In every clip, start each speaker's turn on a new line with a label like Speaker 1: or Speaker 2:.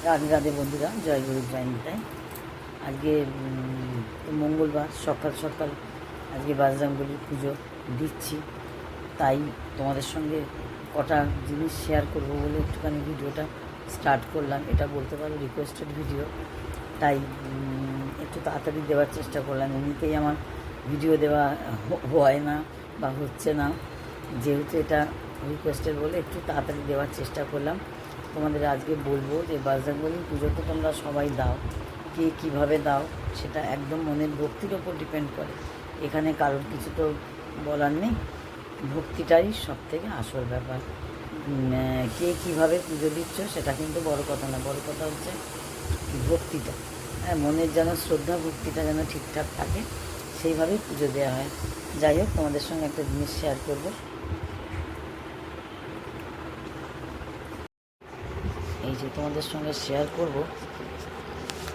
Speaker 1: রাধে রাধে বন্ধুরা, জয় গুরু জয় নিতাই। আজকে তো মঙ্গলবার সকাল সকাল আজকে বজরংবলীর পুজো দিচ্ছি, তাই তোমাদের সঙ্গে কটা জিনিস শেয়ার করব বলে একটুখানি ভিডিওটা স্টার্ট করলাম। এটা বলতে পারো রিকোয়েস্টেড ভিডিও, তাই একটু তাড়াতাড়ি দেওয়ার চেষ্টা করলাম। এমনিতেই আমার ভিডিও দেওয়া হয় না বা হচ্ছে না, যেহেতু এটা রিকোয়েস্টেড বলে একটু তাড়াতাড়ি দেওয়ার চেষ্টা করলাম। তোমাদের আজকে বলবো যে বজরংবলী পুজো তো তোমরা সবাই দাও, কে কীভাবে দাও সেটা একদম মনের ভক্তির ওপর ডিপেন্ড করে। এখানে কারোর কিছু তো বলার নেই, ভক্তিটাই সব থেকে আসল ব্যাপার। কে কীভাবে পুজো দিচ্ছ সেটা কিন্তু বড় কথা না, বড় কথা হচ্ছে ভক্তিটা। হ্যাঁ, মনের যেন শ্রদ্ধা ভক্তিটা যেন ঠিকঠাক থাকে, সেইভাবেই পুজো দেওয়া হয়। যাই হোক, তোমাদের সঙ্গে একটা জিনিস শেয়ার করবো। এই যে তোমাদের সঙ্গে শেয়ার করব,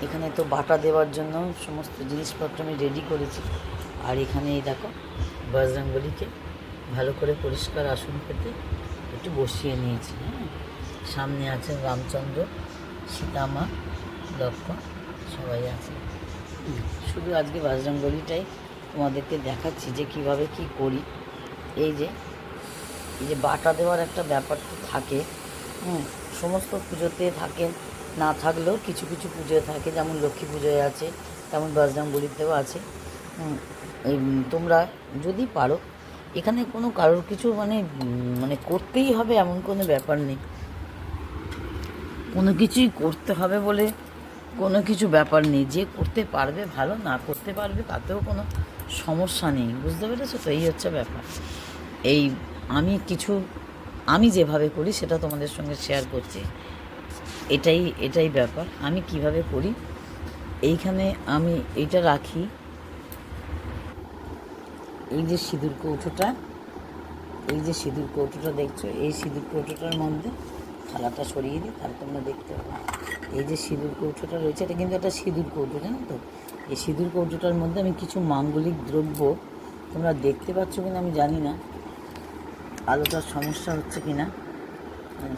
Speaker 1: এখানে তো বাটা দেওয়ার জন্য সমস্ত জিনিসপত্র আমি রেডি করেছি। আর এখানে এই দেখো বজরংবলীকে ভালো করে পরিষ্কার আসন পেতে একটু বসিয়ে নিয়েছি। হ্যাঁ, সামনে আছেন রামচন্দ্র, সীতামা, লক্ষ্মণ, সবাই আছে। শুধু আজকে বজরংবলীটাই তোমাদেরকে দেখাচ্ছি যে কিভাবে কি করি। এই যে বাটা দেওয়ার একটা ব্যাপার তো থাকে, সমস্ত পুজোতে থাকে, না থাকলেও কিছু কিছু পুজোয় থাকে, যেমন লক্ষ্মী পুজোয় আছে, তেমন বজরংবলীতেও আছে। এই তোমরা যদি পারো, এখানে কোনো কারোর কিছু মানে করতেই হবে এমন কোনো ব্যাপার নেই, কোনো কিছুই করতে হবে বলে কোনো কিছু ব্যাপার নেই। যে করতে পারবে ভালো, না করতে পারবে তাতেও কোনো সমস্যা নেই। বুঝতে পেরেছো তো? এই হচ্ছে ব্যাপার। এই আমি যেভাবে করি সেটা তোমাদের সঙ্গে শেয়ার করছি। এটাই ব্যাপার। আমি কিভাবে করি, এইখানে আমি এইটা রাখি, এই যে সিঁদুর কৌটোটা, দেখছো, এই সিঁদুর কৌটোটার মধ্যে থালাটা সরিয়ে দিই, তাহলে তোমরা দেখতে পাবো। এই যে সিঁদুর কৌটোটা রয়েছে, এটা কিন্তু একটা সিঁদুর কৌটো, জানো তো? এই সিঁদুর কৌটোটার মধ্যে আমি কিছু মাঙ্গলিক দ্রব্য, তোমরা দেখতে পাচ্ছ কিনা আমি জানি না, আলোটার সমস্যা হচ্ছে কিনা,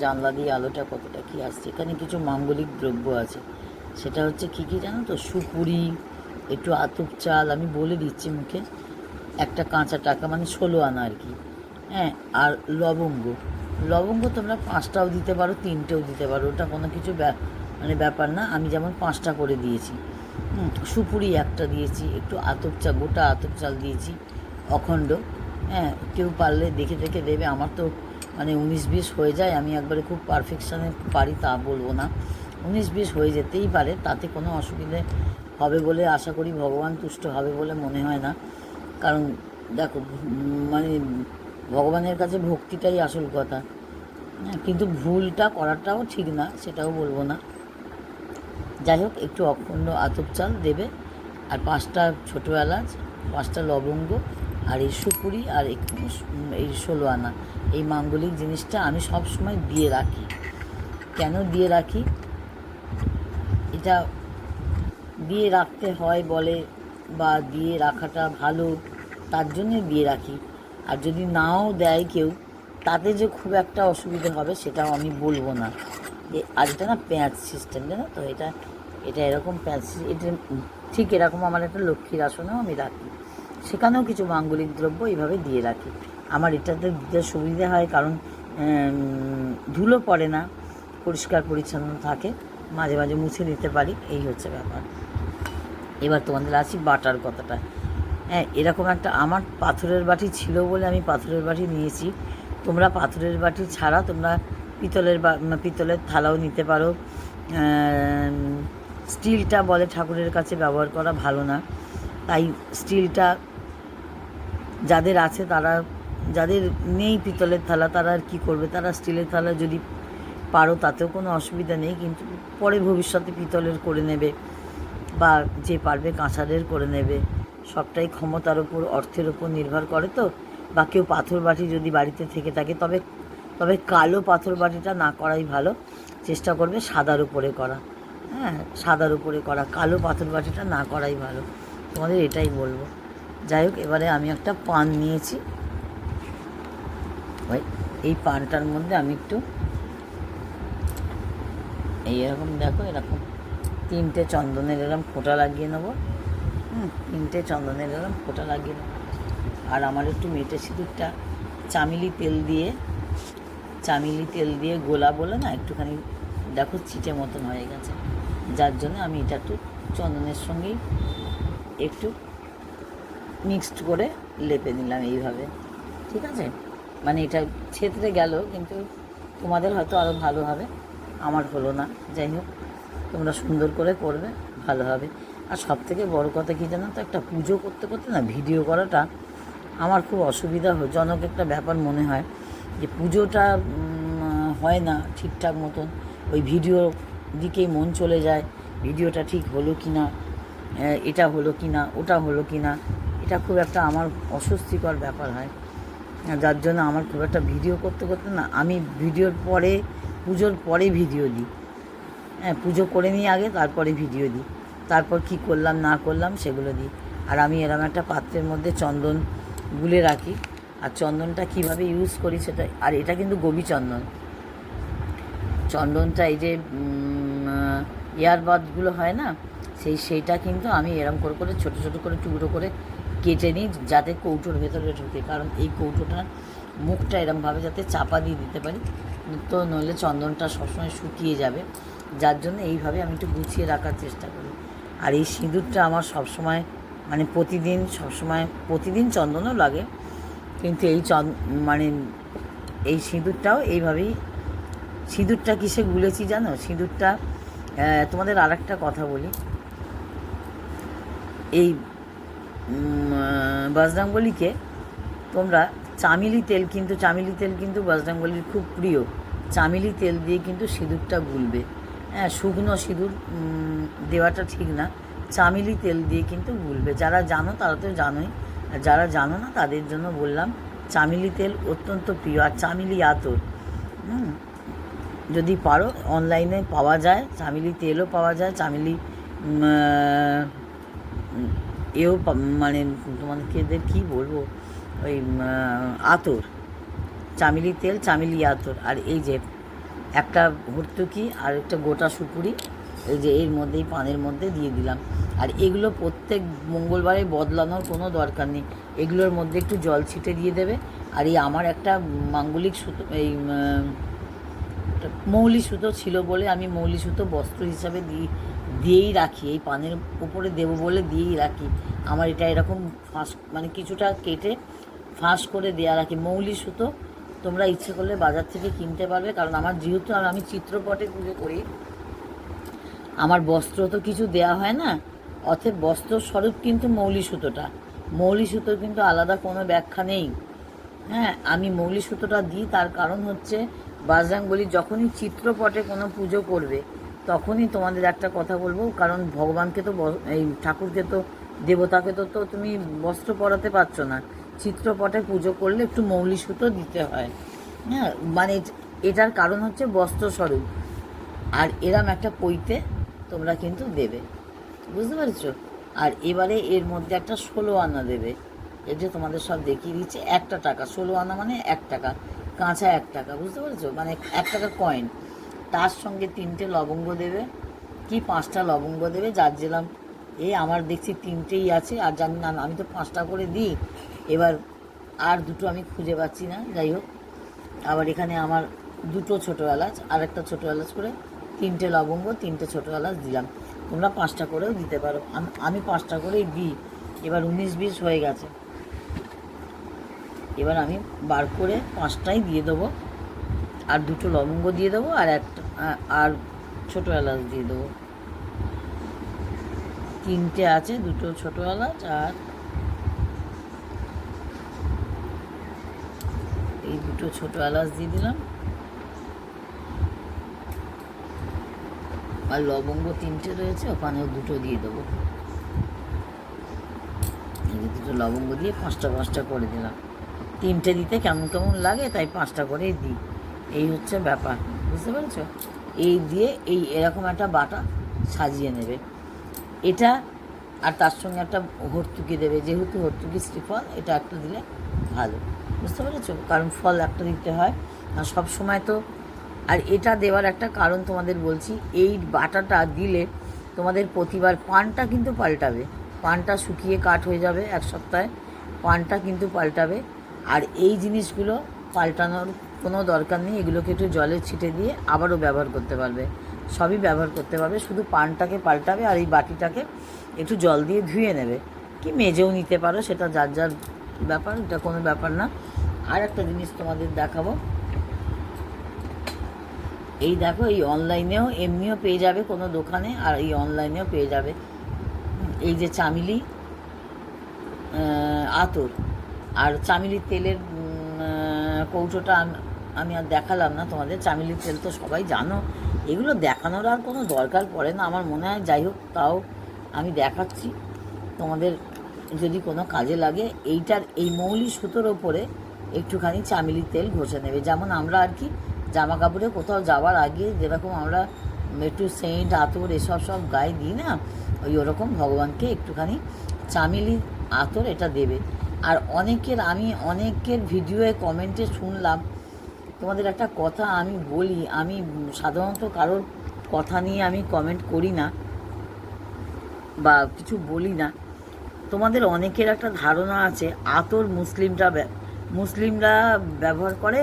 Speaker 1: জানলা দিয়ে আলোটা কতটা কী আসছে। এখানে কিছু মাঙ্গলিক দ্রব্য আছে, সেটা হচ্ছে কী কী জানো তো? সুপুরি, একটু আতপ চাল, আমি বলে দিচ্ছি মুখে, একটা কাঁচা টাকা মানে 16 আনা আর কি। হ্যাঁ, আর লবঙ্গ তোমরা 5টাও দিতে পারো, 3টেও দিতে পারো, ওটা কোনো কিছু ব্যাপার না। আমি যেমন 5টা করে দিয়েছি। সুপুরি একটা দিয়েছি, একটু গোটা আতপ চাল দিয়েছি, অখণ্ড। হ্যাঁ, কেউ পারলে দেখে দেখে দেবে। আমার তো 19-20 হয়ে যায়, আমি একবারে খুব পারফেকশানে পারি তা বলবো না, 19-20 হয়ে যেতেই পারে, তাতে কোনো অসুবিধে হবে বলে আশা করি, ভগবান তুষ্ট হবে বলে মনে হয় না। কারণ দেখো, ভগবানের কাছে ভক্তিটাই আসল কথা। হ্যাঁ, কিন্তু ভুলটা করাটাও ঠিক না, সেটাও বলবো না। যাই হোক, একটু অখণ্ড আতপ চাল দেবে, আর 5টা ছোটো এলাচ, 5টা লবঙ্গ, আর এই সুপুরি, আর এই 16 আনা, এই মাঙ্গলিক জিনিসটা আমি সব সময় দিয়ে রাখি। কেন দিয়ে রাখি? এটা দিয়ে রাখতে হয় বলে, বা দিয়ে রাখাটা ভালো, তার জন্যে দিয়ে রাখি। আর যদি নাও দেয় কেউ, তাতে যে খুব একটা অসুবিধে হবে সেটাও আমি বলবো না। আর এটা না প্যাঁচ সিস্টেম, জানো তো? এটা এরকম প্যাঁচ, এটা ঠিক এরকম আমার একটা লক্ষ্মীর আসনেও আমি রাখি, সেখানেও কিছু মাঙ্গলিক দ্রব্য এইভাবে দিয়ে রাখি। আমার এটাতে দিতে সুবিধে হয়, কারণ ধুলো পড়ে না, পরিষ্কার পরিচ্ছন্ন থাকে, মাঝে মাঝে মুছে দিতে পারি, এই হচ্ছে ব্যাপার। এবার তোমাদের আসি বাটার কথাটা। হ্যাঁ, এরকম একটা আমার পাথরের বাটি ছিল বলে আমি পাথরের বাটি নিয়েছি। তোমরা পাথরের বাটি ছাড়া তোমরা পিতলের থালাও নিতে পারো। স্টিলটা বলে ঠাকুরের কাছে ব্যবহার করা ভালো না, তাই স্টিলটা যাদের আছে, তারা, যাদের নেই পিতলের থালা, তারা আর কী করবে, তারা স্টিলের থালা যদি পারো তাতেও কোনো অসুবিধা নেই, কিন্তু পরে ভবিষ্যতে পিতলের করে নেবে, বা যে পারবে কাঁসারের করে নেবে। সবটাই ক্ষমতার ওপর, অর্থের ওপর নির্ভর করে তো। বা কেউ পাথর বাটি যদি বাড়িতে থেকে থাকে, তবে কালো পাথর বাটিটা না করাই ভালো, চেষ্টা করবে সাদার উপরে করা। হ্যাঁ, সাদার উপরে করা, কালো পাথর বাটিটা না করাই ভালো, তোমাদের এটাই বলবো। যাই হোক, এবারে আমি একটা পান নিয়েছি, এই পানটার মধ্যে আমি একটু এইরকম দেখো, এরকম 3টে চন্দনের এরকম ফোঁটা লাগিয়ে নেবো। 3টে চন্দনের এরকম ফোঁটা লাগিয়ে নেবো। আর আমার একটু মেটে সিঁদুরটা চামেলি তেল দিয়ে গোলা বলে না, একটুখানি দেখো ছিটে মতন হয়ে গেছে, যার জন্য আমি এটা একটু চন্দনের সঙ্গেই একটু মিক্সড করে লেপে নিলাম এইভাবে। ঠিক আছে, মানে এটা ছেতরে গেল, কিন্তু তোমাদের হয়তো আরও ভালো হবে, আমার হলো না। যাই হোক, তোমরা সুন্দর করে করবে, ভালো হবে। আর সবথেকে বড় কথা কী জানো তো, একটা পুজো করতে করতে না ভিডিও করাটা আমার খুব অসুবিধাজনক একটা ব্যাপার মনে হয়, যে পুজোটা হয় না ঠিকঠাক মতন, ওই ভিডিওর দিকেই মন চলে যায়, ভিডিওটা ঠিক হলো কি না, এটা হলো কি না, ওটা হলো কি না, এটা খুব একটা আমার অস্বস্তিকর ব্যাপার হয়। যার জন্য আমার খুব একটা ভিডিও করতে করতে না, আমি ভিডিওর পরে, পুজোর পরে ভিডিও দিই। হ্যাঁ, পুজো করে নিই আগে, তারপরে ভিডিও দিই, তারপর কি করলাম না করলাম সেগুলো দিই। আর আমি এরকম একটা পাত্রের মধ্যে চন্দন গুলে রাখি, আর চন্দনটা কিভাবে ইউজ করি সেটা, আর এটা কিন্তু গোবী চন্দনটা এই যে ইয়ারবাডগুলো হয় না, সেইটা কিন্তু আমি এরম করে করে ছোটো ছোটো করে টুকরো করে কেটে নিই, যাতে কৌটোর ভেতরে ঢুকে, কারণ এই কৌটোটার মুখটা এরমভাবে যাতে চাপা দিয়ে দিতে পারি, তো নইলে চন্দনটা সবসময় শুকিয়ে যাবে, যার জন্য এইভাবে আমি একটু গুছিয়ে রাখার চেষ্টা করি। আর এই সিঁদুরটা আমার সবসময়, মানে প্রতিদিন চন্দনও লাগে, কিন্তু মানে এই সিঁদুরটাও এইভাবেই, সিঁদুরটা কিসে গুলেছি জানো? সিঁদুরটা, তোমাদের আর একটা কথা বলি, এই বজরংবলীকে তোমরা চামেলি তেল কিন্তু বজরংবলীর খুব প্রিয়, চামেলি তেল দিয়ে কিন্তু সিঁদুরটা গুলবে। হ্যাঁ, শুকনো সিঁদুর দেওয়াটা ঠিক না, চামেলি তেল দিয়ে কিন্তু গুলবে। যারা জানো তারা তো জানোই, আর যারা জানো না তাদের জন্য বললাম, চামেলি তেল অত্যন্ত প্রিয়। আর চামেলি আতর, যদি পারো অনলাইনে পাওয়া যায়, চামেলি তেলও পাওয়া যায়, চামেলি এও মানে তোমাদেরকে কী বলবো, ওই আতর, চামেলি তেল, চামেলি আতর, আর এই যে একটা ভর্তুকি আর একটা গোটা সুপুরি, এই যে এর মধ্যেই পানের মধ্যে দিয়ে দিলাম। আর এগুলো প্রত্যেক মঙ্গলবারে বদলানোর কোনো দরকার নেই, এগুলোর মধ্যে একটু জল ছিটে দিয়ে দেবে। আর এই আমার একটা মাঙ্গলিক সুতো, এই মৌলি সুতো ছিল বলে আমি মৌলি সুতো বস্ত্র হিসাবে দিয়েই রাখি, এই পানের উপরে দেবো বলে দিয়েই রাখি। আমার এটা এরকম ফাঁস, মানে কিছুটা কেটে ফাঁস করে দেওয়া রাখি। মৌলি সুতো তোমরা ইচ্ছে করলে বাজার থেকে কিনতে পারবে, কারণ আমার যেহেতু আমি চিত্রপটে পুজো করি, আমার বস্ত্র তো কিছু দেয়া হয় না, অতএব বস্ত্র স্বরূপ কিন্তু মৌলি সুতোর কিন্তু আলাদা কোনো ব্যাখ্যা নেই। হ্যাঁ, আমি মৌলি সুতোটা দিই, তার কারণ হচ্ছে বজরংবলী যখনই চিত্রপটে কোনো পুজো করবে, তখনই তোমাদের একটা কথা বলবো, কারণ ভগবানকে তো, এই ঠাকুরকে তো, দেবতাকে তো তুমি বস্ত্র পরাতে পারছো না, চিত্রপটে পুজো করলে একটু মৌলি সুতো দিতে হয়। হ্যাঁ, মানে এটার কারণ হচ্ছে বস্ত্রস্বরূপ। আর এরম একটা পইতে তোমরা কিন্তু দেবে, বুঝতে পারছো? আর এবারে এর মধ্যে একটা 16 আনা দেবে, এই যে তোমাদের সব দেখিয়ে দিচ্ছে, 1 টাকা, 16 আনা মানে 1 টাকা, কাঁচা 1 টাকা, বুঝতে পারছো? মানে 1 টাকা কয়েন, তার সঙ্গে 3টে লবঙ্গ দেবে, কি 5টা লবঙ্গ দেবে, যার যেলাম, আমার দেখছি 3টেই আছে, আর জানি না, আমি তো 5টা করে দিই, এবার আর দুটো আমি খুঁজে পাচ্ছি না, যাই হোক। আবার এখানে আমার 2টো ছোটো এলাচ, আর একটা ছোটো এলাচ করে, 3টে লবঙ্গ, 3টে ছোটো এলাচ দিলাম। তোমরা 5টা করেও দিতে পারো, আমি 5টা করেই দিই। এবার 19-20 হয়ে গেছে, এবার আমি বার করে 5টাই দিয়ে দেবো, আর 2টো লবঙ্গ দিয়ে দেবো, আর ছোটো এলাচ দিয়ে দেবো। 3টে আছে, 2টো ছোটো এলাচ, আর এই 2টো ছোটো এলাচ দিয়ে দিলাম, আর লবঙ্গ 3টে রয়েছে, ওখানেও 2টো দিয়ে দেবো। এই 2টো লবঙ্গ দিয়ে 5টা করে দিলাম। 3টে দিতে কেমন কেমন লাগে, তাই 5টা করেই দিই, এই হচ্ছে ব্যাপার, বুঝতে পেরেছো? এই দিয়ে এরকম একটা বাটা সাজিয়ে নেবে এটা, আর তার সঙ্গে একটা হর্তুকি দেবে, যেহেতু হর্তুকি শ্রীফল, এটা একটা দিলে ভালো, বুঝতে পেরেছো? কারণ ফল একটা দিতে হয়, আর সব সময় তো আর এটা দেওয়ার একটা কারণ তোমাদের বলছি, এই বাটাটা দিলে তোমাদের প্রতিবার পানটা কিন্তু পাল্টাবে, পানটা শুকিয়ে কাঠ হয়ে যাবে এক সপ্তাহে, পানটা কিন্তু পাল্টাবে। আর এই জিনিসগুলো পাল্টানোর কোনো দরকার নেই, এগুলোকে একটু জলে ছিটে দিয়ে আবারও ব্যবহার করতে পারবে, সবই ব্যবহার করতে পারবে, শুধু পানটাকে পাল্টাবে। আর এই বাটিটাকে একটু জল দিয়ে ধুয়ে নেবে, কি মেজেও নিতে পারো, সেটা যার যার ব্যাপার, এটা কোনো ব্যাপার না। আর একটা জিনিস তোমাদের দেখাবো, এই দেখো, এই অনলাইনেও এমনিও পেয়ে যাবে কোনো দোকানে, আর এই অনলাইনেও পেয়ে যাবে। এই যে চামেলি আতর আর চামেলির তেলের কৌটোটা আমি আর দেখালাম না তোমাদের। চামেলির তেল তো সবাই জানো, এগুলো দেখানোর আর কোনো দরকার পড়ে না আমার মনে হয়। যাই হোক, তাও আমি দেখাচ্ছি তোমাদের, যদি কোনো কাজে লাগে। এইটার এই মৌলি সুতোর ওপরে একটুখানি চামেলির তেল ঘষে নেবে, যেমন আমরা আর কি জামা কাপড়ে কোথাও যাওয়ার আগে যেরকম আমরা একটু সেন্ট আতর এসব সব গায়ে দিই না, ওই ওরকম ভগবানকে একটুখানি চামেলি আতর এটা দেবে। আর আমি অনেকের ভিডিওয়ে কমেন্টে শুনলাম, তোমাদের একটা কথা আমি বলি, আমি সাধারণত কারোর কথা নিয়ে আমি কমেন্ট করি না বা কিছু বলি না। তোমাদের অনেকের একটা ধারণা আছে আতর মুসলিমরা ব্যবহার করে,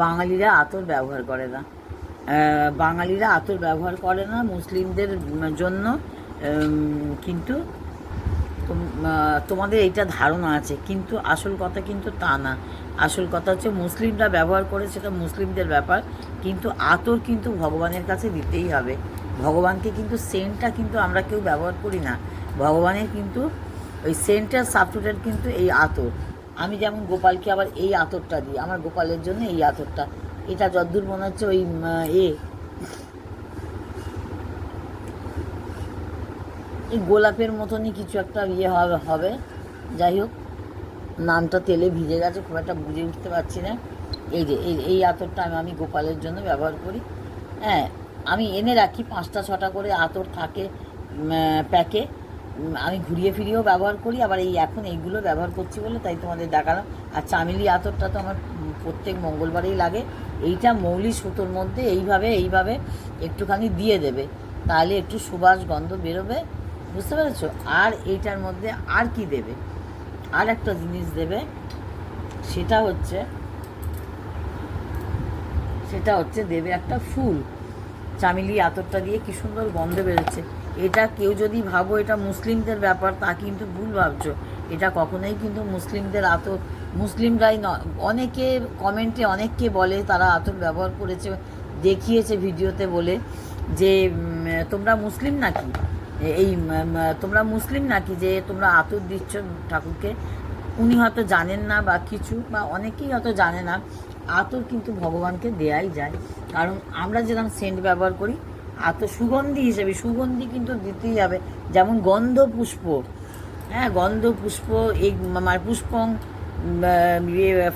Speaker 1: বাঙালিরা আতর ব্যবহার করে না। বাঙালিরা আতর ব্যবহার করে না মুসলিমদের জন্য, কিন্তু তোমাদের এইটা ধারণা আছে, কিন্তু আসল কথা কিন্তু তা না। আসল কথা হচ্ছে মুসলিমরা ব্যবহার করে, সেটা মুসলিমদের ব্যাপার, কিন্তু আতর কিন্তু ভগবানের কাছে দিতেই হবে। ভগবানকে কিন্তু সেন্টটা কিন্তু আমরা কেউ ব্যবহার করি না, ভগবানের কিন্তু ওই সেন্টের সাবস্টিটিউট কিন্তু এই আতর। আমি যেমন গোপালকে আবার এই আতরটা দিই, আমার গোপালের জন্য এই আতরটা, এটা যদ্দূর মনে হচ্ছে ওই এই গোলাপের মতনই কিছু একটা হবে। যাই হোক, নামটা তেলে ভিজে গেছে, খুব একটা বুঝে উঠতে পারছি না। এই যে এই আতরটা আমি গোপালের জন্য ব্যবহার করি। হ্যাঁ, আমি এনে রাখি 5টা-6টা করে আতর থাকে প্যাকে, আমি ঘুরিয়ে ফিরিয়েও ব্যবহার করি, আবার এখন এইগুলো ব্যবহার করছি বলে তাই তোমাদের দেখালাম। আর চামেলি আতরটা তো আমার প্রত্যেক মঙ্গলবারেই লাগে। এইটা মৌলি সুতোর মধ্যে এইভাবে একটুখানি দিয়ে দেবে, তাহলে একটু সুবাস গন্ধ বেরোবে, বুঝতে পেরেছো? আর এইটার মধ্যে আর কি দেবে, আর একটা জিনিস দেবে, সেটা হচ্ছে দেবে একটা ফুল। চামেলি আতরটা দিয়ে কি সুন্দর গন্ধ বেরোচ্ছে। এটা কেউ যদি ভাবো এটা মুসলিমদের ব্যাপার, তা কিন্তু ভুল ভাবছো। এটা কখনোই কিন্তু মুসলিমদের আতর, মুসলিমরাই অনেকে কমেন্টে অনেককে বলে তারা আতর ব্যবহার করেছে, দেখিয়েছে ভিডিওতে, বলে যে তোমরা মুসলিম নাকি, তোমরা মুসলিম নাকি যে তোমরা আতর দিচ্ছ ঠাকুরকে। উনি হয়তো জানেন না বা কিছু, বা অনেকেই হয়তো জানে না, আতর কিন্তু ভগবানকে দেয়াই যায়। কারণ আমরা যেরকম সেন্ট ব্যবহার করি, আতর সুগন্ধি হিসেবে, সুগন্ধি কিন্তু দিতেই হবে। যেমন গন্ধ পুষ্প, হ্যাঁ, গন্ধ পুষ্প, এই পুষ্পং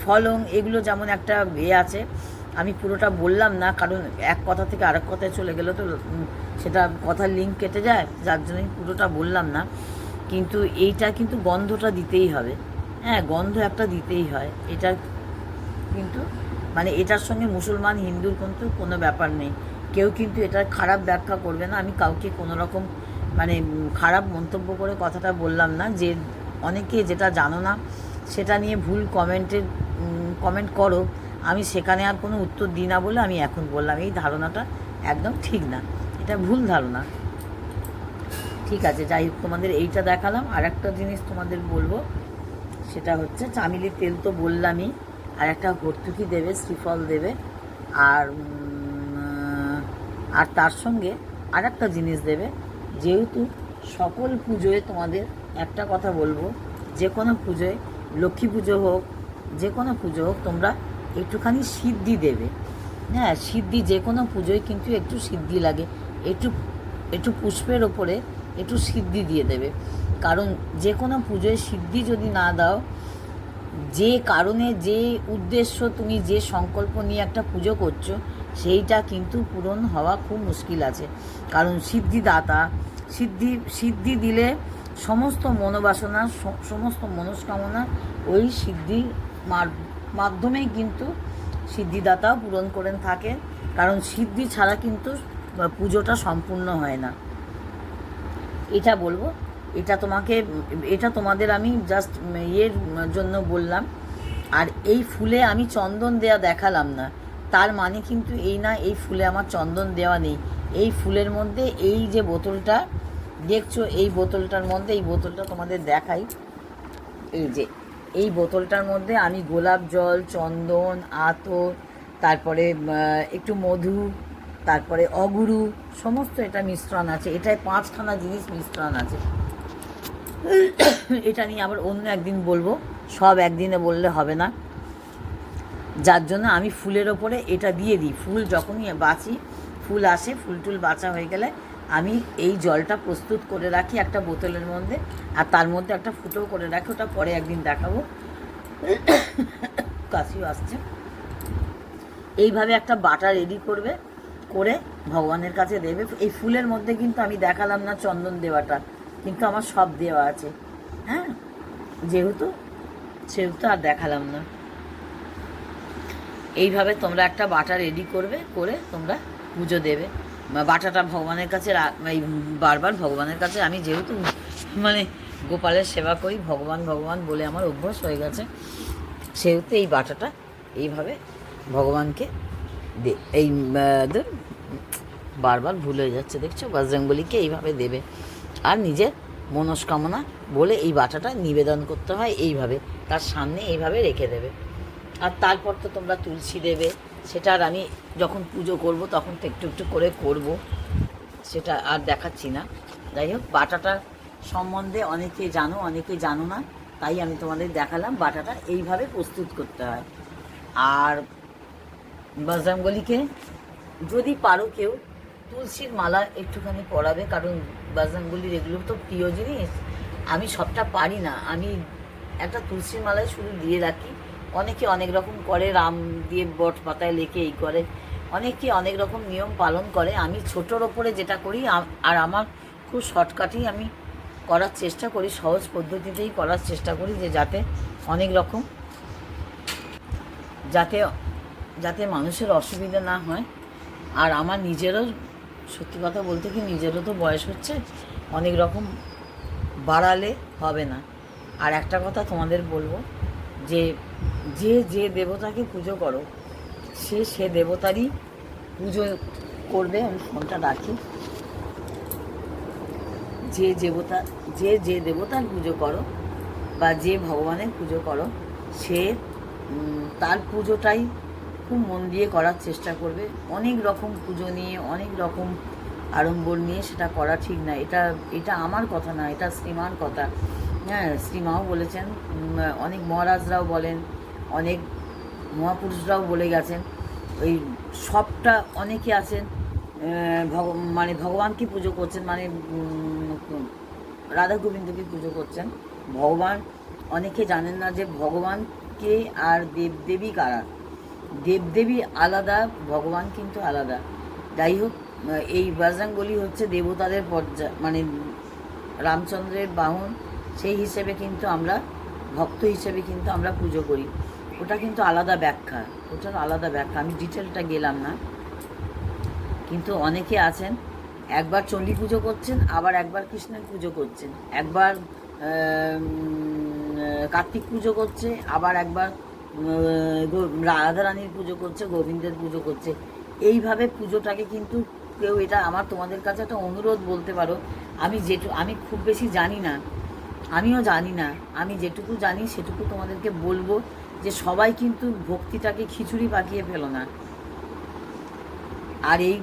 Speaker 1: ফলং, এগুলো যেমন একটা আছে। আমি পুরোটা বললাম না, কারণ এক কথা থেকে আরেক কথায় চলে গেলে তো সেটা কথার লিঙ্ক কেটে যায়, যার জন্য পুরোটা বললাম না। কিন্তু এইটা কিন্তু গন্ধটা দিতেই হবে, হ্যাঁ, গন্ধ একটা দিতেই হয়। এটা কিন্তু এটার সঙ্গে মুসলমান হিন্দুর কিন্তু কোনো ব্যাপার নেই, কেউ কিন্তু এটার খারাপ ব্যাখ্যা করবে না। আমি কাউকে কোনো রকম খারাপ মন্তব্য করে কথাটা বললাম না। যে অনেকে যেটা জানো না সেটা নিয়ে ভুল কমেন্ট করো, আমি সেখানে আর কোনো উত্তর দিই না বলে আমি এখন বললাম। এই ধারণাটা একদম ঠিক না, এটা ভুল ধারণা। ঠিক আছে, যাই হোক, তোমাদের এইটা দেখালাম। আর একটা জিনিস তোমাদের বলবো, সেটা হচ্ছে চামেলির তেল তো বললামই, আর একটা ভর্তুকি দেবে, শ্রীফল দেবে, আর তার সঙ্গে আর একটা জিনিস দেবে। যেহেতু সকল পুজোয় তোমাদের একটা কথা বলবো, যে কোনো পুজোয়, লক্ষ্মী পুজো হোক, যে কোনো পুজো হোক, তোমরা একটুখানি সিদ্ধি দেবে। হ্যাঁ, সিদ্ধি যে কোনো পুজোয় কিন্তু একটু সিদ্ধি লাগে, একটু পুষ্পের ওপরে একটু সিদ্ধি দিয়ে দেবে। কারণ যে কোনো পুজোয় সিদ্ধি যদি না দাও, যে কারণে, যে উদ্দেশ্য, তুমি যে সংকল্প নিয়ে একটা পুজো করছো, সেইটা কিন্তু পূরণ হওয়া খুব মুশকিল আছে। কারণ সিদ্ধিদাতা, সিদ্ধি দিলে সমস্ত মনোবাসনা, সমস্ত মনস্কামনা ওই সিদ্ধির মাধ্যমেই কিন্তু সিদ্ধিদাতাও পূরণ করেন থাকেন। কারণ সিদ্ধি ছাড়া কিন্তু পুজোটা সম্পূর্ণ হয় না। এটা বলবো, এটা তোমাদের আমি জাস্ট ইয়ের জন্য বললাম। আর এই ফুলে আমি চন্দন দেওয়া দেখালাম না, তার মানে কিন্তু এই না এই ফুলে আমার চন্দন দেওয়া নেই। এই ফুলের মধ্যে এই যে বোতলটা দেখছো, এই বোতলটার মধ্যে, এই বোতলটা তোমাদের দেখাই, এই যে এই বোতলটার মধ্যে আমি গোলাপ জল, চন্দন, আতর, তারপরে একটু মধু, তারপরে অগুরু, সমস্ত এটা মিশ্রণ আছে। এটায় 5খানা জিনিস মিশ্রণ আছে। এটা নিয়ে আবার অন্য একদিন বলবো, সব একদিনে বললে হবে না। যার জন্য আমি ফুলের ওপরে এটা দিয়ে দিই। ফুল যখনই বাঁচি, ফুল আসে, ফুল টুল বাঁচা হয়ে গেলে আমি এই জলটা প্রস্তুত করে রাখি একটা বোতলের মধ্যে, আর তার মধ্যে একটা ফুটো করে রাখি। ওটা পরে একদিন দেখাবো, কাশিও আসছে। এইভাবে একটা বাটা রেডি করবে, করে ভগবানের কাছে দেবে। এই ফুলের মধ্যে কিন্তু আমি দেখালাম না চন্দন দেওয়াটা, কিন্তু আমার সব দেওয়া আছে, হ্যাঁ, যেহেতু সেহেতু আর দেখালাম না। এইভাবে তোমরা একটা বাটা রেডি করবে, করে তোমরা পুজো দেবে। বাটাটা ভগবানের কাছে বারবার ভগবানের কাছে, আমি যেহেতু মানে গোপালের সেবা করি, ভগবান ভগবান বলে আমার অভ্যাস হয়ে গেছে, সেহেতু এই বাটাটা এইভাবে ভগবানকে দে। এই বারবার ভুল হয়ে যাচ্ছে দেখছো, বজরংবলীকে এইভাবে দেবে। আর নিজের মনস্কামনা বলে এই বাটাটা নিবেদন করতে হয় এইভাবে, তার সামনে এইভাবে রেখে দেবে। আর তারপর তো তোমরা তুলসী দেবে, সেটা আর আমি যখন পুজো করব তখন তো একটু একটু করে করব, সেটা আর দেখাচ্ছি না। যাই হোক, বাটাটার সম্বন্ধে অনেকে জানো, অনেকে জানো না, তাই আমি তোমাদের দেখালাম বাটাটা এইভাবে প্রস্তুত করতে হয়। আর বজরংবলীকে যদি পারো কেউ তুলসীর মালা একটুখানি পরাবে, কারণ বজরংবলীর এগুলো তো প্রিয় জিনিস। আমি সবটা পারি না, আমি একটা তুলসীর মালায় শুধু দিয়ে রাখি। অনেকে অনেক রকম করে, রাম দিয়ে বট পাতায় লেখে এই করে, অনেকে অনেক রকম নিয়ম পালন করে। আমি ছোটোর ওপরে যেটা করি, আর আমার খুব শর্টকাটেই আমি করার চেষ্টা করি, সহজ পদ্ধতিতেই করার চেষ্টা করি, যে যাতে অনেক রকম, যাতে যাতে মানুষের অসুবিধা না হয়। আর আমার নিজেরও, সত্যি কথা বলতে কি, নিজেরও তো বয়স হচ্ছে, অনেক রকম বাড়ালে হবে না। আর একটা কথা তোমাদের বলবো, যে যে যে দেবতাকে পুজো করো, সে দেবতারই পুজো করবে। আমি ফোনটা রাখি। যে দেবতার পুজো করো বা যে ভগবানের পুজো করো, সে তার পুজোটাই খুব মন দিয়ে করার চেষ্টা করবে। অনেক রকম পুজো নিয়ে, অনেক রকম আড়ম্বর নিয়ে সেটা করা ঠিক না। এটা আমার কথা না, এটা শ্রীমার কথা। হ্যাঁ, শ্রীমাও বলেছেন, অনেক মহারাজরাও বলেন, অনেক মহাপুরুষরাও বলে গেছেন। ওই সবটা অনেকে আছেন মানে ভগবানকে পুজো করছেন, মানে রাধা গোবিন্দকে পুজো করছেন। ভগবান অনেকে জানেন না যে ভগবানকে আর দেবদেবী কারা। দেবদেবী আলাদা, ভগবান কিন্তু আলাদা। যাই হোক, এই বজরংবলী হচ্ছে দেবতাদের মানে রামচন্দ্রের বাহন, সেই হিসেবে কিন্তু আমরা ভক্ত হিসেবে কিন্তু আমরা পুজো করি। ওটা কিন্তু আলাদা ব্যাখ্যা, ওটার আলাদা ব্যাখ্যা, আমি ডিটেলটা গেলাম না। কিন্তু অনেকে আছেন, একবার চণ্ডী পুজো করছেন, আবার একবার কৃষ্ণের পুজো করছেন, একবার কার্তিক পুজো করছে, আবার একবার রাধারানীর পুজো করছে, গোবিন্দের পুজো করছে। এইভাবে পুজোটাকে কিন্তু কেউ, এটা আমার তোমাদের কাছে একটা অনুরোধ বলতে পারো। আমি খুব বেশি জানি না, আমিও জানি না, আমি যেটুকু জানি সেটুকু তোমাদেরকে বলবো, যে সবাই কিন্তু ভক্তিটাকে খিচুড়ি পাকিয়ে ফেলো না। আর এই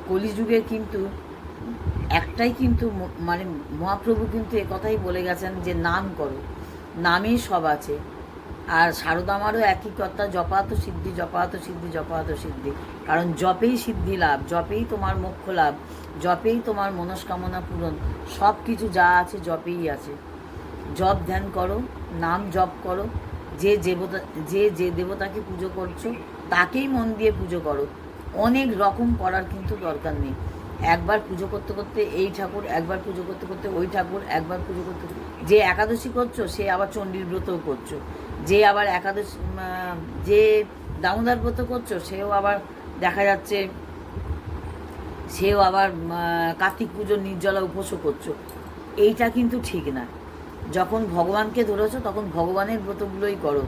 Speaker 1: কলিযুগে কিন্তু একটাই, কিন্তু মানে মহাপ্রভু কিন্তু একথাই বলে গেছেন, যে নাম করো, নামেই সব আছে। আর শারদামারও একই কথা, জপাত সিদ্ধি, জপাত সিদ্ধি, জপাত সিদ্ধি। কারণ জপেই সিদ্ধি লাভ, জপেই তোমার মোক্ষ লাভ, জপেই তোমার মনস্কামনা পূরণ, সব কিছু যা আছে জপেই আছে। জপ ধ্যান করো, নাম জপ করো, যে দেবতাকে পুজো করছো তাকেই মন দিয়ে পুজো করো। অনেক রকম করার কিন্তু দরকার নেই। একবার পুজো করতে করতে এই ঠাকুর, একবার পুজো করতে করতে ওই ঠাকুর, একবার পুজো করতে, যে একাদশী করছো সে আবার চণ্ডীর ব্রতও করছো, যে আবার একাদশী, যে দামোদর ব্রত করছো, সেও আবার দেখা যাচ্ছে কার্তিক পুজোর নির্জলা উপোসও করছো। এইটা কিন্তু ঠিক না। যখন ভগবানকে ধরেছো তখন ভগবানের ব্রতগুলোই করো।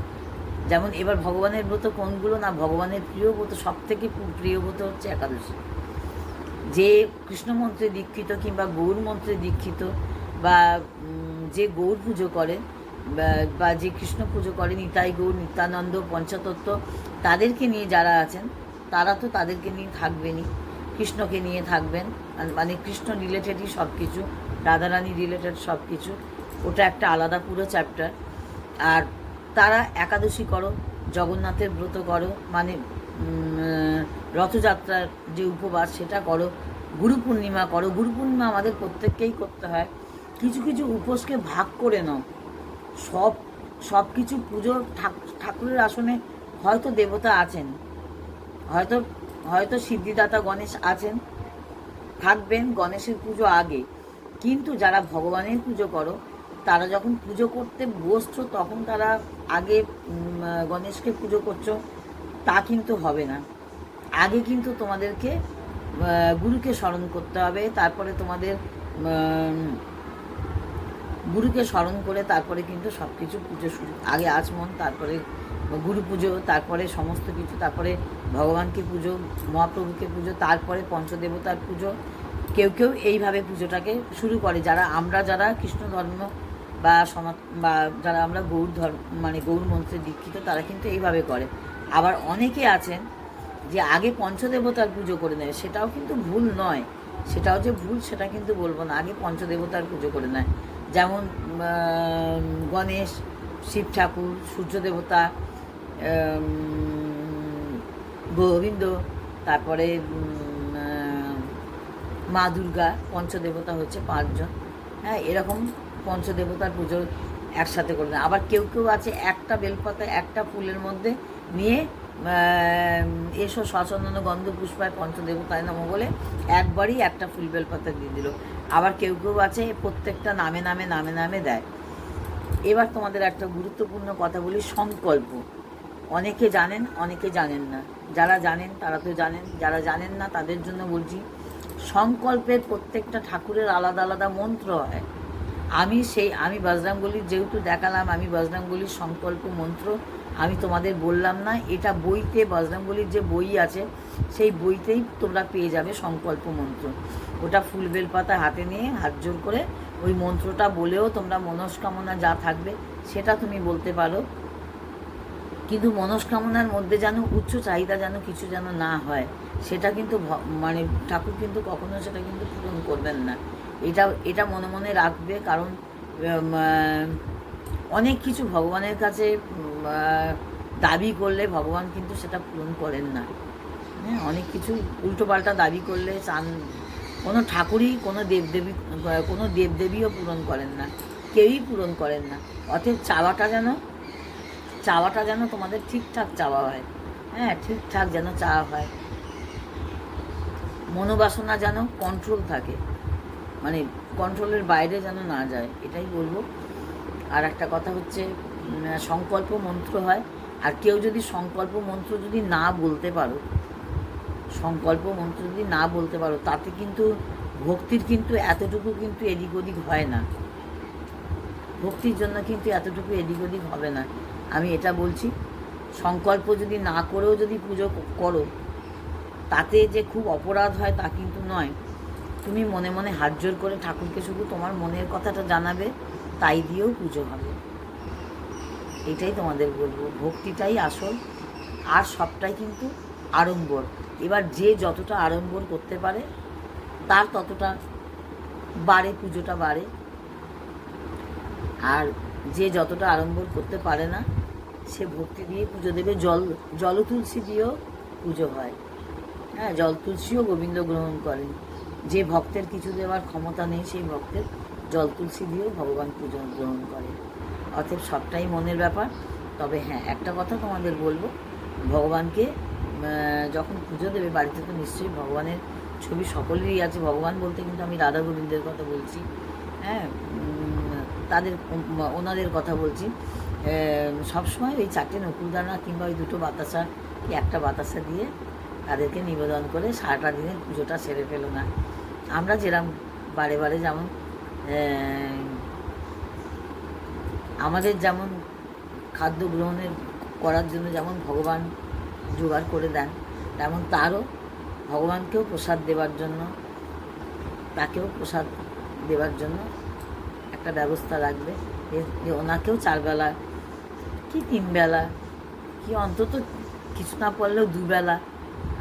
Speaker 1: যেমন এবার ভগবানের ব্রত কোনগুলো না, ভগবানের প্রিয় ব্রত, সব থেকে প্রিয় ব্রত হচ্ছে একাদশী। যে কৃষ্ণ মন্ত্রে দীক্ষিত কিংবা গৌর মন্ত্রে দীক্ষিত, বা যে গৌর পুজো করেন, বা যে কৃষ্ণ পুজো করেন, নিতাই গৌর, নিত্যানন্দ, পঞ্চতত্ত্ব, তাদেরকে নিয়ে যারা আছেন তারা তো তাদেরকে নিয়ে থাকবেনই, কৃষ্ণকে নিয়ে থাকবেন, মানে কৃষ্ণ রিলেটেডই সব কিছু, রাধারানী রিলেটেড সব কিছু, ওটা একটা আলাদা পুরো চ্যাপ্টার। আর তারা একাদশী করো, জগন্নাথের ব্রত করো, মানে রথযাত্রার যে উপবাস সেটা করো, গুরু পূর্ণিমা করো। গুরু পূর্ণিমা আমাদের প্রত্যেককেই করতে হয়। কিছু কিছু উপোসকে ভাগ করে নাও। সব কিছু পুজো, ঠাকুরের আসনে হয়তো দেবতা আছেন, হয়তো হয়তো সিদ্ধিদাতা গণেশ আছেন, থাকবেন, গণেশের পুজো আগে। কিন্তু যারা ভগবানের পুজো করো, তারা যখন পুজো করতে বসছো তখন তারা আগে গণেশকে পুজো করছো, তা কিন্তু হবে না। আগে কিন্তু তোমাদেরকে গুরুকে স্মরণ করতে হবে, তারপরে তোমাদের গুরুকে স্মরণ করে তারপরে কিন্তু সব কিছু পুজো শুরু। আগে আচমন, তারপরে গুরু পুজো, তারপরে সমস্ত কিছু, তারপরে ভগবানকে পুজো, মহাপ্রভুকে পুজো, তারপরে পঞ্চদেবতার পুজো। কেউ কেউ এইভাবে পুজোটাকে শুরু করে। যারা কৃষ্ণ ধর্ম বা যারা আমরা গৌর ধর্ম, মানে গৌর মন্ত্রে দীক্ষিত, তারা কিন্তু এইভাবে করে। আবার অনেকে আছেন যে আগে পঞ্চদেবতার পুজো করে নেয়, সেটাও কিন্তু ভুল নয়। সেটাও যে ভুল সেটা কিন্তু বলবো না, আগে পঞ্চদেবতার পুজো করে নেয়। যেমন গণেশ, শিব ঠাকুর, সূর্য দেবতা, গোবিন্দ, তারপরে মা দুর্গা, পঞ্চদেবতা হচ্ছে 5জন। হ্যাঁ, এরকম পঞ্চদেবতার পুজো একসাথে করে দেয়। আবার কেউ কেউ আছে একটা বেলপাতা একটা ফুলের মধ্যে নিয়ে এসো সচন্দন গন্ধ পুষ্পায় পঞ্চদেবতায় নম বলে একবারই একটা ফুল বেলপাতা দিয়ে দিল। আবার কেউ কেউ আছে প্রত্যেকটা নামে নামে নামে নামে দেয়। এবার তোমাদের একটা গুরুত্বপূর্ণ কথা বলি, সংকল্প। অনেকে জানেন, অনেকে জানেন না। যারা জানেন তারা তো জানেন, যারা জানেন না তাদের জন্য বলছি, সংকল্পের প্রত্যেকটা ঠাকুরের আলাদা আলাদা মন্ত্র হয়। আমি বজরংবলীর যেহেতু দেখালাম, আমি বজরংবলীর সংকল্প মন্ত্র আমি তোমাদের বললাম না। এটা বইতে, বজরংবলীর যে বই আছে সেই বইতেই তোমরা পেয়ে যাবে সংকল্প মন্ত্র। ওটা ফুল বেলপাতা হাতে নিয়ে হাত জোর করে ওই মন্ত্রটা বলেও তোমরা মনস্কামনা যা থাকবে সেটা তুমি বলতে পারো। কিন্তু মনস্কামনার মধ্যে যেন উচ্চ চাহিদা যেন কিছু যেন না হয়, সেটা কিন্তু মানে ঠাকুর কিন্তু কখনো সেটা কিন্তু পূরণ করবেন না। এটা মনে মনে রাখবে। কারণ অনেক কিছু ভগবানের কাছে দাবি করলে ভগবান কিন্তু সেটা পূরণ করেন না। হ্যাঁ, অনেক কিছু উল্টোপাল্টা দাবি করলে কোনো ঠাকুরই, কোনো দেবদেবীও পূরণ করেন না, কেউই পূরণ করেন না। অতএব চাওয়াটা যেন তোমাদের ঠিকঠাক চাওয়া হয়। হ্যাঁ, ঠিকঠাক যেন চাওয়া হয়, মনোবাসনা যেন কন্ট্রোল থাকে, মানে কন্ট্রোলের বাইরে যেন না যায়, এটাই বলবো। আর একটা কথা হচ্ছে, সংকল্প মন্ত্র হয়। আর কেউ যদি সংকল্প মন্ত্র যদি না বলতে পারো, তাতে কিন্তু ভক্তির কিন্তু এতটুকু কিন্তু এদিক ওদিক হয় না। ভক্তির জন্য কিন্তু এতটুকু এদিক ওদিক হবে না। আমি এটা বলছি, সংকল্প যদি না করেও যদি পুজো করো, তাতে যে খুব অপরাধ হয় তা কিন্তু নয়। তুমি মনে মনে হাত জোর করে ঠাকুরকে শুধু তোমার মনের কথাটা জানাবে, তাই দিয়েও পুজো হবে। এটাই তোমাদের বলবো, ভক্তিটাই আসল, আর সবটাই কিন্তু আড়ম্বর। এবার যে যতটা আড়ম্বর করতে পারে তার ততটা বাড়ে, পুজোটা বাড়ে। আর যে যতটা আড়ম্বর করতে পারে না, সে ভক্তি দিয়ে পুজো দেবে। জল তুলসী দিয়েও পুজো হয়। হ্যাঁ, জল তুলসীও গোবিন্দ গ্রহণ করেন। যে ভক্তের কিছু দেওয়ার ক্ষমতা নেই, সেই ভক্তের জল তুলসী দিয়েও ভগবান পুজো গ্রহণ করে। অতএব সবটাই মনের ব্যাপার। তবে হ্যাঁ, একটা কথা তোমাদের বলবো, ভগবানকে যখন পুজো দেবে বাড়িতে, তো নিশ্চয়ই ভগবানের ছবি সকলেরই আছে। ভগবান বলতে কিন্তু আমি রাধা গোবিন্দের কথা বলছি। হ্যাঁ, ওনাদের কথা বলছি। সবসময় ওই 4টে নকুলদানা কিংবা ওই 2টো বাতাসা একটা বাতাসা দিয়ে তাদেরকে নিবেদন করে সারাটা দিনের পুজোটা সেরে ফেলো না। আমরা যেরকম বারে বারে যেমন আমাদের যেমন খাদ্য গ্রহণের করার জন্য যেমন ভগবান জোগাড় করে দেন, তেমন তারও ভগবানকেও প্রসাদ দেওয়ার জন্য, তাকেও প্রসাদ দেওয়ার জন্য একটা ব্যবস্থা রাখবে, যে ওনাকেও 4 বেলা কি 3 বেলা কি অন্তত কিছু না পড়লেও 2 বেলা,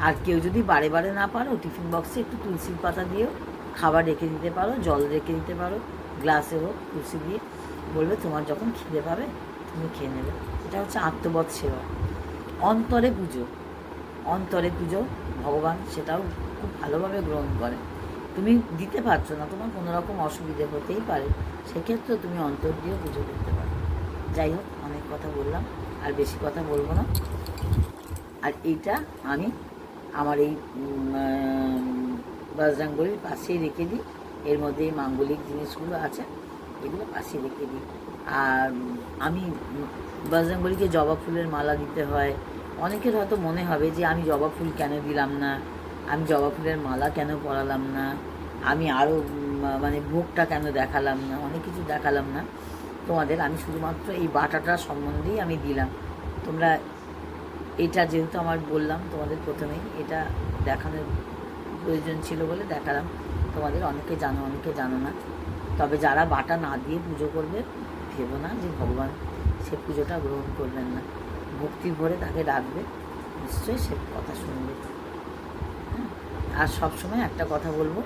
Speaker 1: আর কেউ যদি বারে বারে না পারো টিফিন বক্সে একটু তুলসীর পাতা দিয়েও খাবার রেখে দিতে পারো, জল রেখে দিতে পারো, গ্লাসে হোক তুলসী দিয়ে, বলবে তোমার যখন খিদে পাবে তুমি খেয়ে নেবে। এটা হচ্ছে আত্মবৎ সেবা, অন্তরে পুজো। অন্তরে পুজো ভগবান সেটাও খুব ভালোভাবে গ্রহণ করে। তুমি দিতে পারছো না, তোমার কোনো রকম অসুবিধে হতেই পারে, সেক্ষেত্রে তুমি অন্তর দিয়েও পুজো করতে পারো। যাই হোক, অনেক কথা বললাম, আর বেশি কথা বলবো না। আর এইটা আমি আমার এই বজরংবলীর পাশেই রেখে দিই, এর মধ্যে এই মাঙ্গলিক জিনিসগুলো আছে, এগুলো পাশে রেখে দিই। আর আমি বজরংবলীকে জবা ফুলের মালা দিতে হয়। অনেকের হয়তো মনে হবে যে আমি জবা ফুল কেন দিলাম না, আমি জবা ফুলের মালা কেন পরালাম না, আমি আরও মানে ভোগটা কেন দেখালাম না, অনেক কিছু দেখালাম না তোমাদের। আমি শুধুমাত্র এই বাটাটার সম্বন্ধেই আমি দিলাম। তোমরা এটা যেহেতু আমার বললাম তোমাদের প্রথমেই, এটা দেখানোর প্রয়োজন ছিল বলে দেখালাম তোমাদের। অনেকে জানো, অনেকে জানো না। তবে যারা বাটা না দিয়ে পুজো করবে, ভেবো না যে ভগবান সে পুজোটা গ্রহণ করবেন না। ভক্তি ভরে তাকে ডাকবে, নিশ্চয়ই সে কথা শুনবে। আর সবসময় একটা কথা বলবো,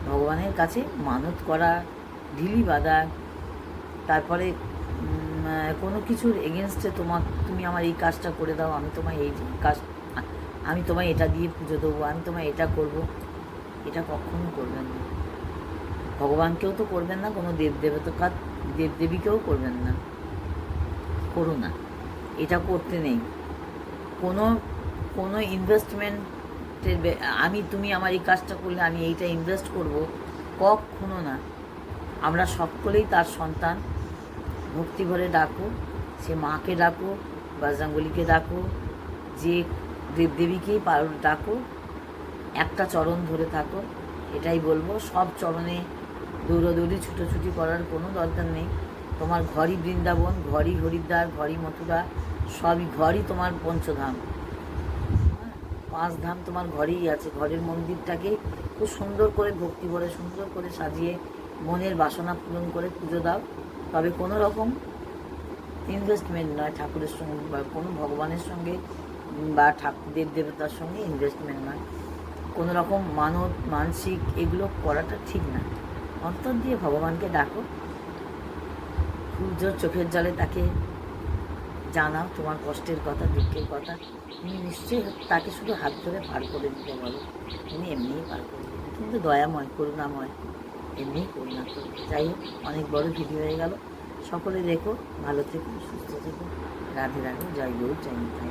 Speaker 1: ভগবানের কাছে মানত করা, ঢিলি বাঁধা, তারপরে কোনো কিছুর এগেনস্টে তুমি আমার এই কাজটা করে দাও, আমি তোমায় এই কাজ, আমি তোমায় এটা দিয়ে পুজো দেবো, আমি তোমায় এটা করব, এটা কখনো করবেন না। ভগবানকেও তো করবেন না, কোনো দেবদেবীকেও করবেন না, করো না। এটা করতে নেই। কোনো ইনভেস্টমেন্টের তুমি আমার এই কাজটা করলে আমি এইটা ইনভেস্ট করব, কখনো না। আমরা সকলেই তার সন্তান। ভক্তি ভরে ডাকো, সে মাকে ডাকো, বজরংবলীকে ডাকো, যে দেবদেবীকেই ডাকো, একটা চরণ ধরে থাকো। এটাই বলবো। সব চরণে দৌড়াদৌড়ি ছুটোছুটি করার কোনো দরকার নেই। তোমার ঘরই বৃন্দাবন, ঘরই হরিদ্বার, ঘরই মথুরা, সবই ঘরই তোমার পঞ্চধাম। 5 ধাম তোমার ঘরেই আছে। ঘরের মন্দিরটাকে খুব সুন্দর করে ভক্তি ভরে সুন্দর করে সাজিয়ে মনের বাসনা পূরণ করে পুজো দাও। তবে কোনো রকম ইনভেস্টমেন্ট নয় ঠাকুরের সঙ্গে বা কোনো ভগবানের সঙ্গে বা দেবতার সঙ্গে ইনভেস্টমেন্ট নয়। কোনো রকম মানসিক এগুলো করাটা ঠিক না। অন্তর দিয়ে ভগবানকে ডাকো, সূর্যর চোখের জলে তাকে জানাও তোমার কষ্টের কথা, দুঃখের কথা। তুমি নিশ্চয়ই তাকে শুধু হাত ধরে পার করে দিতে বলো, তুমি এমনিই পার করে দেবে। কিন্তু দয়াময়, করুণাময়, এমনিই করুণা করবে। যাই হোক, অনেক বড় ভিডিও হয়ে গেল। সকলে দেখো, ভালো থেকো, সুস্থ থেকো। রাধে রাধে, জয় গৌর, জয় নিতাই।